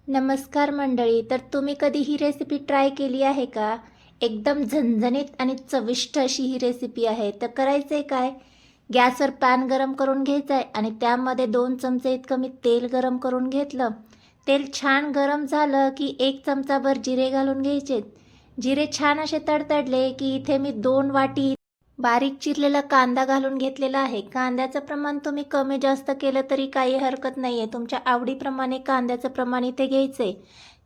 नमस्कार मंडळी. तर तुम्ही कधी ही रेसिपी ट्राय केली आहे का? एकदम झणझणीत आणि चविष्ट अशी ही रेसिपी आहे. तर करायचं आहे काय, गॅसवर पॅन गरम करून घ्यायचं आहे आणि त्यामध्ये 2 चमचे इतकं मी तेल गरम करून घेतलं. तेल छान गरम झालं की 1 चमचाभर जिरे घालून घ्यायचे. जिरे छान असे तडतडले की इथे मी 2 वाटी बारीक चिरलेला कांदा घालून घेतलेला आहे. कांद्याचं प्रमाण तुम्ही कमी जास्त केलं तरी काही हरकत नाही आहे. तुमच्या आवडीप्रमाणे कांद्याचं प्रमाण इथे घ्यायचं आहे.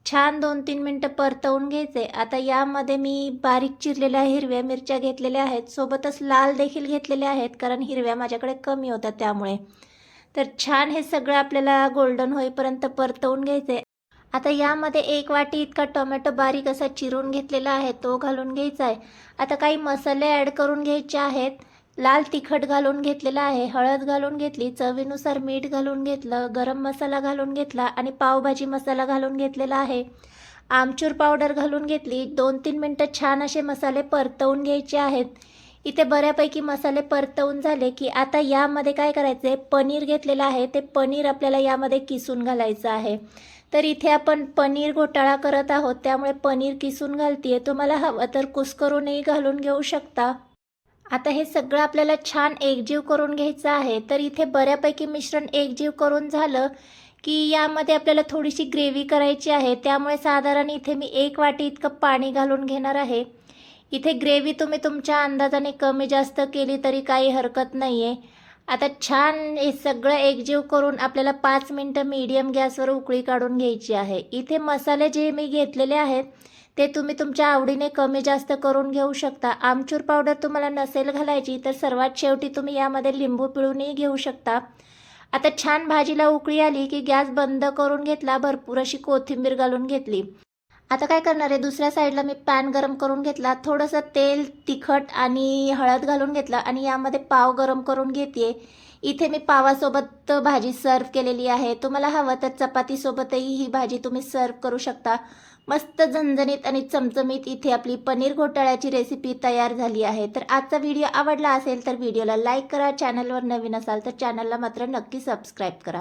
छान 2-3 मिनटं परतवून घ्यायचे. आता यामध्ये मी बारीक चिरलेल्या हिरव्या मिरच्या घेतलेल्या आहेत, सोबतच लाल देखील घेतलेल्या आहेत, कारण हिरव्या माझ्याकडे कमी होत्या त्यामुळे. तर छान हे सगळं आपल्याला गोल्डन होईपर्यंत परतवून घ्यायचे. आता यामध्ये 1 वाटी इतका टोमॅटो बारीक असा चिरून घेतलेला आहे, तो घालून घ्यायचा आहे. आता काही मसाले ॲड करून घ्यायचे आहेत. लाल तिखट घालून घेतलेला आहे, हळद घालून घेतली, चवीनुसार मीठ घालून घेतलं, गरम मसाला घालून घेतला आणि पावभाजी मसाला घालून घेतलेला आहे. आमचूर पावडर घालून घेतली. 2-3 मिनटं छान असे मसाले परतवून घ्यायचे आहेत. इथे बऱ्यापैकी मसाले परतवून झाले की आता यामध्ये काय करायचं आहे, पनीर घेतलेलं आहे, ते पनीर आपल्याला यामध्ये किसून घालायचं आहे. तर इथे आपण पनीर घोटाळा करत आहोत, त्यामुळे पनीर किसून घालते आहे. तुम्हाला हवं तर कुस्करूनही घालून घेऊ शकता. आता हे सगळं आपल्याला छान एकजीव करून घ्यायचं आहे. तर इथे बऱ्यापैकी मिश्रण एकजीव करून झालं की यामध्ये आपल्याला थोडीशी ग्रेव्ही करायची आहे, त्यामुळे साधारण इथे मी 1 वाटी इतकं पाणी घालून घेणार आहे. इथे ग्रेव्ही तुम्ही तुमच्या अंदाजाने कमी जास्त केली तरी काही हरकत नाही आहे. आता छान हे सगळं एकजीव करून आपल्याला 5 मिनटं मीडियम गॅसवर उकळी काढून घ्यायची आहे. इथे मसाले जे मी घेतलेले आहेत ते तुम्ही तुमच्या आवडीने कमी जास्त करून घेऊ शकता. आमचूर पावडर तुम्हाला नसेल घालायची तर सर्वात शेवटी तुम्ही यामध्ये लिंबू पिळूनही घेऊ शकता. आता छान भाजीला उकळी आली की गॅस बंद करून घेतला, भरपूर अशी कोथिंबीर घालून घेतली. आता काय करणार आहे, दुसऱ्या साईडला मी पॅन गरम करून घेतला, थोडंसं तेल, तिखट आणि हळद घालून घेतला आणि यामध्ये पाव गरम करून घेते. इथे मी पावासोबत भाजी सर्व केलेली आहे. तुम्हाला हवं तर चपातीसोबतही ही भाजी तुम्ही सर्व करू शकता. मस्त झणझणीत आणि चमचमीत इथे आपली पनीर घोटाळ्याची रेसिपी तयार झाली आहे. तर आजचा व्हिडिओ आवडला असेल तर व्हिडिओला लाईक करा. चॅनलवर नवीन असाल तर चॅनलला मात्र नक्की सबस्क्राईब करा.